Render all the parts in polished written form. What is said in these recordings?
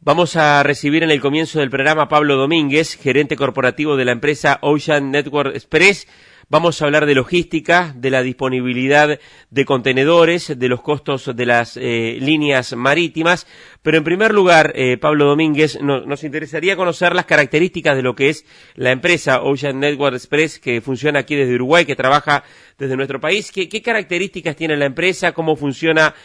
Vamos a recibir en el comienzo del programa a Pablo Domínguez, gerente corporativo de la empresa Ocean Network Express. Vamos a hablar de logística, de la disponibilidad de contenedores, de los costos de las líneas marítimas. Pero en primer lugar, Pablo Domínguez, nos interesaría conocer las características de lo que es la empresa Ocean Network Express, que funciona aquí desde Uruguay, que trabaja desde nuestro país. ¿Qué características tiene la empresa? ¿Cómo funciona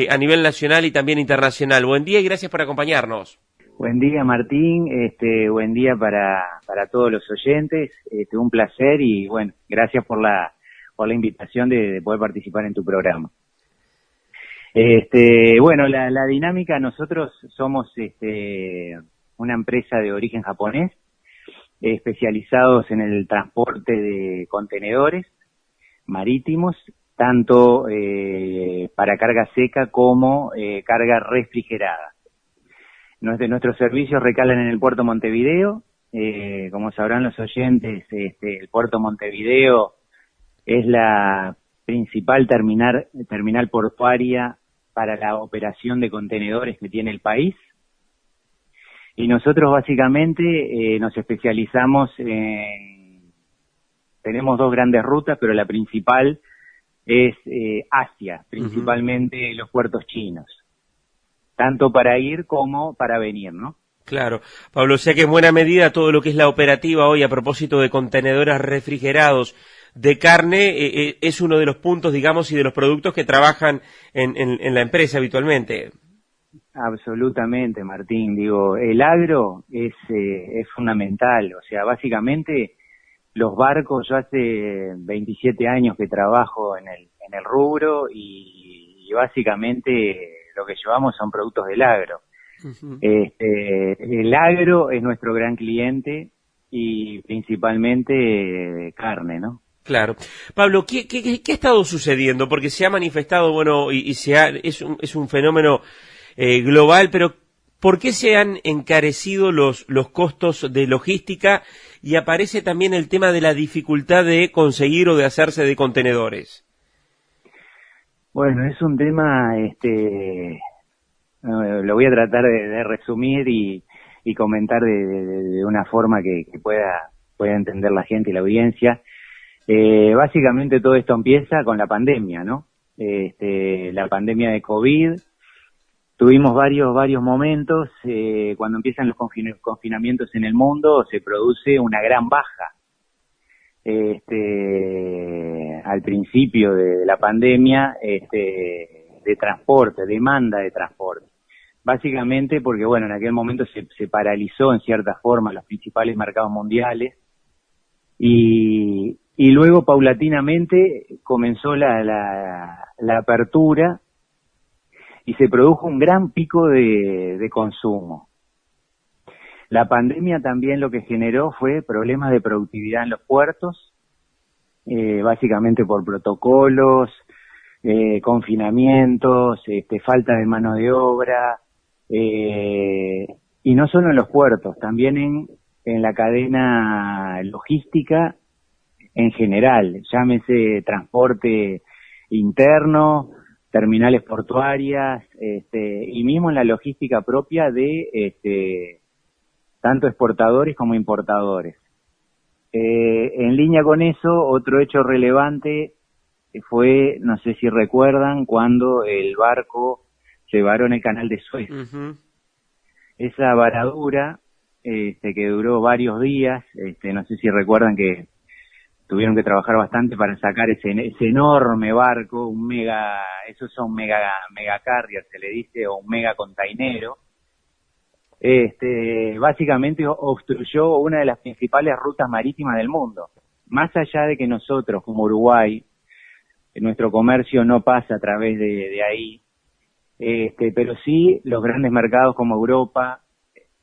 a nivel nacional y también internacional? Buen día y gracias por acompañarnos. Buen día, Martín, buen día para todos los oyentes, un placer y bueno, gracias por la invitación de poder participar en tu programa. Bueno, la dinámica, nosotros somos una empresa de origen japonés, especializados en el transporte de contenedores marítimos, tanto para carga seca como carga refrigerada. Nuestros servicios recalan en el puerto Montevideo. Como sabrán los oyentes, el puerto Montevideo es la principal terminal portuaria para la operación de contenedores que tiene el país. Y nosotros básicamente nos especializamos tenemos dos grandes rutas, pero la principal es Asia, principalmente los puertos chinos. Tanto para ir como para venir, ¿no? Claro. Pablo, o sea que en buena medida todo lo que es la operativa hoy a propósito de contenedores refrigerados de carne es uno de los puntos, digamos, y de los productos que trabajan en la empresa habitualmente. Absolutamente, Martín. Digo, el agro es fundamental. O sea, básicamente los barcos, yo hace 27 años que trabajo en el rubro y básicamente lo que llevamos son productos del agro. Uh-huh. El agro es nuestro gran cliente y principalmente carne, ¿no? Claro. Pablo, ¿qué ha estado sucediendo? Porque se ha manifestado, bueno, es un fenómeno global, pero ¿por qué se han encarecido los costos de logística y aparece también el tema de la dificultad de conseguir o de hacerse de contenedores? Bueno, es un tema, lo voy a tratar de resumir y comentar de una forma que pueda entender la gente y la audiencia. Básicamente todo esto empieza con la pandemia, ¿no? La pandemia de COVID. Tuvimos varios momentos, cuando empiezan los confinamientos en el mundo, se produce una gran baja. Al principio de la pandemia, de transporte, demanda de transporte. Básicamente porque, bueno, en aquel momento se paralizó en cierta forma los principales mercados mundiales y luego paulatinamente comenzó la apertura y se produjo un gran pico de consumo. La pandemia también lo que generó fue problemas de productividad en los puertos, básicamente por protocolos, confinamientos, falta de mano de obra, y no solo en los puertos, también en la cadena logística en general, llámese transporte interno, terminales portuarias, y mismo en la logística propia de tanto exportadores como importadores. En línea con eso, otro hecho relevante fue, no sé si recuerdan, cuando el barco se varó en el canal de Suez. Uh-huh. Esa varadura, que duró varios días, no sé si recuerdan que tuvieron que trabajar bastante para sacar ese enorme barco, esos son mega carrier, se le dice, o un mega containero. Básicamente obstruyó una de las principales rutas marítimas del mundo. Más allá de que nosotros, como Uruguay, nuestro comercio no pasa a través de ahí, pero sí los grandes mercados como Europa,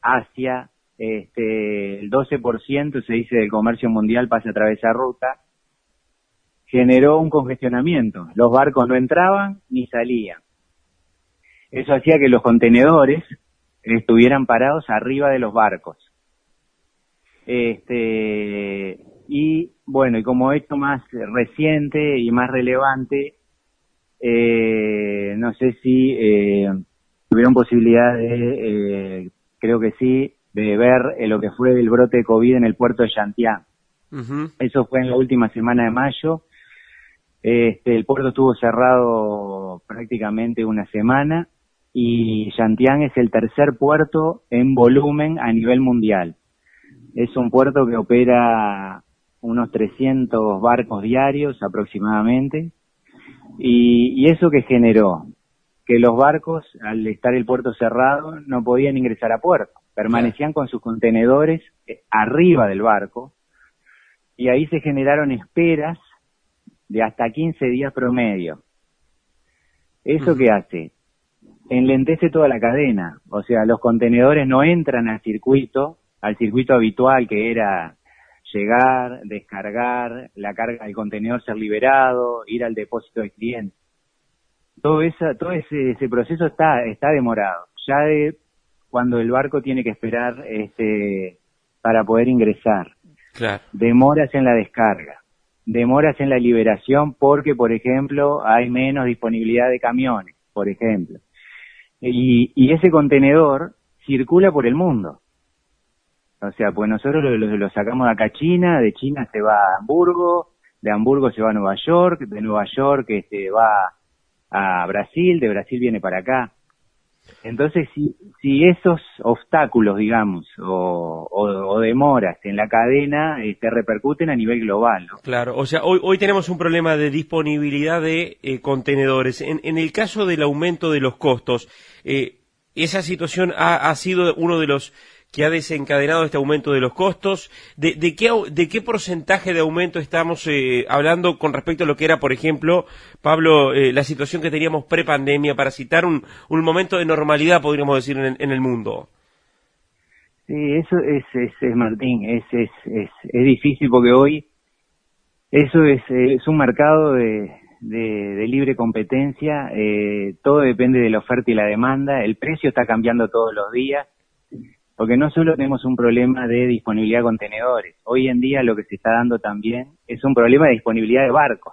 Asia, el 12% se dice del comercio mundial pasa a través de esa ruta, generó un congestionamiento. Los barcos no entraban ni salían. Eso hacía que los contenedores estuvieran parados arriba de los barcos. Y bueno, y como hecho más reciente y más relevante, no sé si tuvieron posibilidad de creo que sí, de ver lo que fue el brote de COVID en el puerto de Yantián. Eso fue en la última semana de mayo. El puerto estuvo cerrado prácticamente una semana y Yantián es el tercer puerto en volumen a nivel mundial. Es un puerto que opera unos 300 barcos diarios aproximadamente, y eso que generó que los barcos, al estar el puerto cerrado, no podían ingresar a puerto, permanecían con sus contenedores arriba del barco, y ahí se generaron esperas de hasta 15 días promedio. ¿Eso qué hace? Enlentece toda la cadena, o sea, los contenedores no entran al circuito habitual que era llegar, descargar, la carga del contenedor ser liberado, ir al depósito del cliente. Todo ese proceso está demorado. Ya de cuando el barco tiene que esperar para poder ingresar. Claro. Demoras en la descarga, demoras en la liberación porque, por ejemplo, hay menos disponibilidad de camiones, por ejemplo. Y ese contenedor circula por el mundo. O sea, pues nosotros lo sacamos de acá a China, de China se va a Hamburgo, de Hamburgo se va a Nueva York, de Nueva York va a Brasil, de Brasil viene para acá. Entonces, si esos obstáculos, digamos, o demoras en la cadena, repercuten a nivel global, ¿no? Claro, o sea, hoy tenemos un problema de disponibilidad de contenedores. En el caso del aumento de los costos, esa situación ha sido uno de los que ha desencadenado este aumento de los costos. ¿De qué porcentaje de aumento estamos hablando con respecto a lo que era, por ejemplo, Pablo, la situación que teníamos prepandemia, para citar un momento de normalidad, podríamos decir, en el mundo? Sí, eso es Martín, es difícil porque hoy eso es un mercado de libre competencia, todo depende de la oferta y la demanda, el precio está cambiando todos los días. Porque no solo tenemos un problema de disponibilidad de contenedores, hoy en día lo que se está dando también es un problema de disponibilidad de barcos.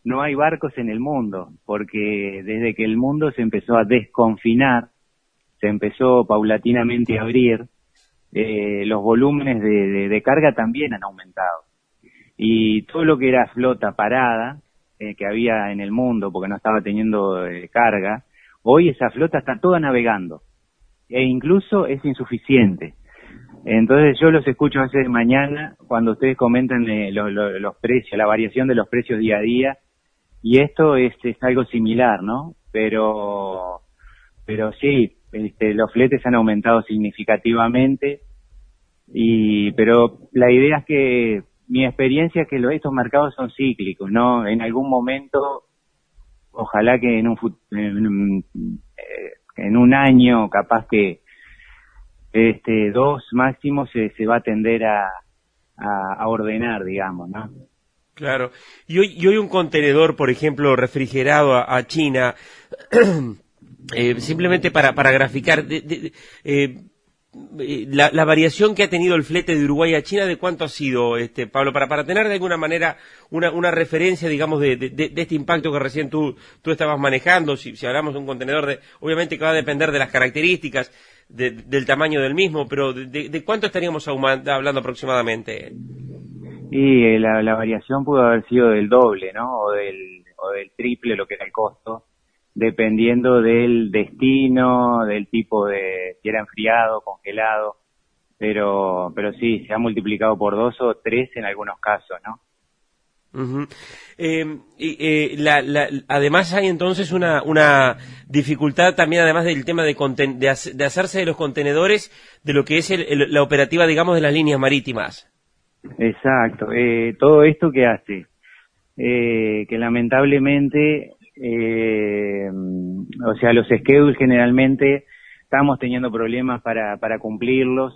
No hay barcos en el mundo, porque desde que el mundo se empezó a desconfinar, se empezó paulatinamente a abrir, los volúmenes de carga también han aumentado. Y todo lo que era flota parada, que había en el mundo porque no estaba teniendo carga, hoy esa flota está toda navegando. E incluso es insuficiente. Entonces yo los escucho a veces de mañana cuando ustedes comentan los precios, la variación de los precios día a día, y esto es algo similar, ¿no? Pero sí, los fletes han aumentado significativamente, pero la idea es que, mi experiencia es que estos mercados son cíclicos, ¿no? En algún momento, ojalá que en un año, capaz que 2 máximo se va a tender a ordenar, digamos, ¿no? Claro. Y hoy un contenedor, por ejemplo, refrigerado a China, simplemente para graficar, la variación que ha tenido el flete de Uruguay a China, ¿de cuánto ha sido, Pablo? Para tener de alguna manera una referencia, digamos, de este impacto que recién tú estabas manejando. Si hablamos de un contenedor, obviamente que va a depender de las características, del tamaño del mismo, pero ¿de cuánto estaríamos hablando aproximadamente? Y la variación pudo haber sido del doble, ¿no? O del triple lo que era el costo, dependiendo del destino, del tipo si era enfriado, congelado, pero sí, se ha multiplicado por 2 o 3 en algunos casos, ¿no? Uh-huh. Además hay entonces una dificultad también, además del tema de hacerse de los contenedores, de lo que es la operativa, digamos, de las líneas marítimas. Exacto. Todo esto que hace que lamentablemente o sea, los schedules generalmente estamos teniendo problemas para cumplirlos,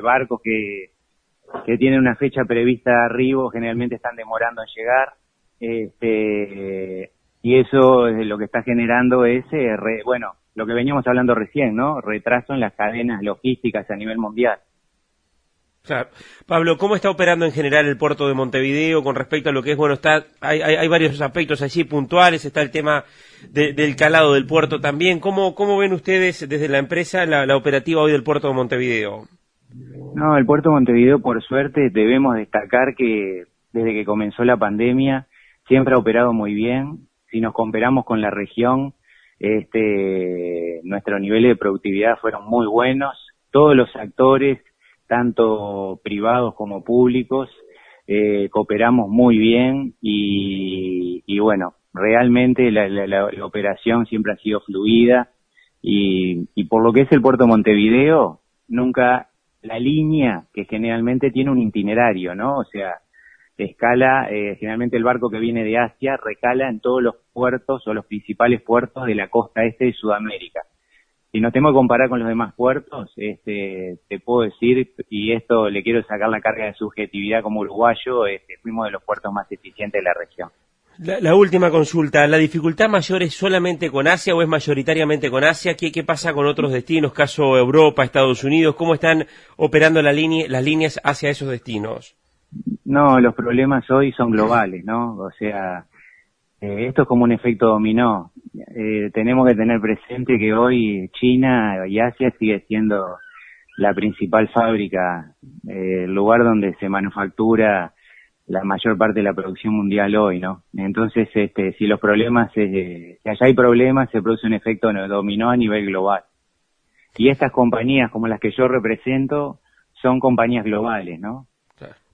barcos que tienen una fecha prevista de arribo generalmente están demorando en llegar, y eso es lo que está generando lo que veníamos hablando recién, ¿no? Retraso en las cadenas logísticas a nivel mundial. Claro. Pablo, ¿cómo está operando en general el puerto de Montevideo con respecto a lo que es, bueno, hay varios aspectos allí puntuales, está el tema del calado del puerto también. ¿Cómo ven ustedes desde la empresa la operativa hoy del puerto de Montevideo? No, el puerto de Montevideo, por suerte, debemos destacar que desde que comenzó la pandemia siempre ha operado muy bien. Si nos comparamos con la región, nuestros niveles de productividad fueron muy buenos. Todos los actores, tanto privados como públicos, cooperamos muy bien y bueno, realmente la operación siempre ha sido fluida y por lo que es el puerto de Montevideo, nunca la línea que generalmente tiene un itinerario, ¿no? O sea, escala, generalmente el barco que viene de Asia recala en todos los puertos o los principales puertos de la costa este de Sudamérica. Si nos tenemos que comparar con los demás puertos, te puedo decir, y esto le quiero sacar la carga de subjetividad como uruguayo, fuimos de los puertos más eficientes de la región. La última consulta, ¿la dificultad mayor es solamente con Asia o es mayoritariamente con Asia? ¿Qué pasa con otros destinos, caso Europa, Estados Unidos? ¿Cómo están operando las líneas hacia esos destinos? No, los problemas hoy son globales, ¿no? O sea, esto es como un efecto dominó. Tenemos que tener presente que hoy China y Asia sigue siendo la principal fábrica, el lugar donde se manufactura la mayor parte de la producción mundial hoy, ¿no? Entonces, si los problemas, si allá hay problemas, se produce un efecto dominó a nivel global. Y estas compañías, como las que yo represento, son compañías globales, ¿no?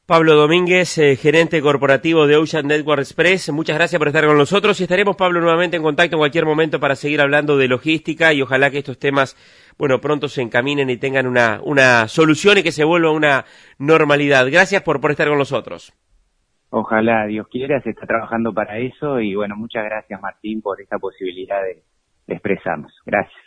Pablo Domínguez, gerente corporativo de Ocean Network Express, muchas gracias por estar con nosotros y estaremos, Pablo, nuevamente en contacto en cualquier momento para seguir hablando de logística y ojalá que estos temas, bueno, pronto se encaminen y tengan una solución y que se vuelva una normalidad. Gracias por estar con nosotros. Ojalá, Dios quiera, se está trabajando para eso y bueno, muchas gracias, Martín, por esta posibilidad de expresarnos. Gracias.